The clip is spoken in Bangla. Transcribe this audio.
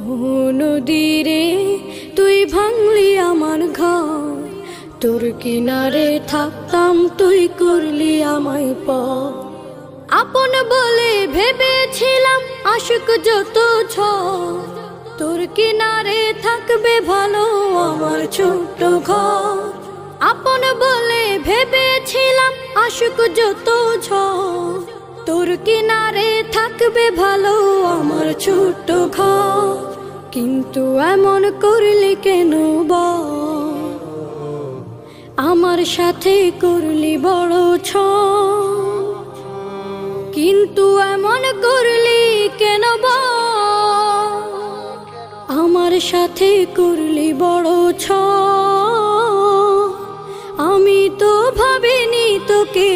নদীরে তুই ভাঙলি আমার ঘর, তোর কিনারে থাকতাম তুই করলি আমায় পর। আপন বলে ভেবেছিলাম আশিক যত ঝড়, তোর কিনারে থাকবে ভালো আমার ছোট্ট ঘর। আপন বলে ভেবেছিলাম আশিক যত ঝড়, তোর কিনারে থাকবে ভালো আমার ছোট্ট ঘর। কিন্তু এমন করলি কেন বল, আমার সাথে করলি বড় ছল। কিন্তু এমন করলি কেন বল, আমার সাথে করলি বড় ছল। আমি তো ভাবিনি তোকে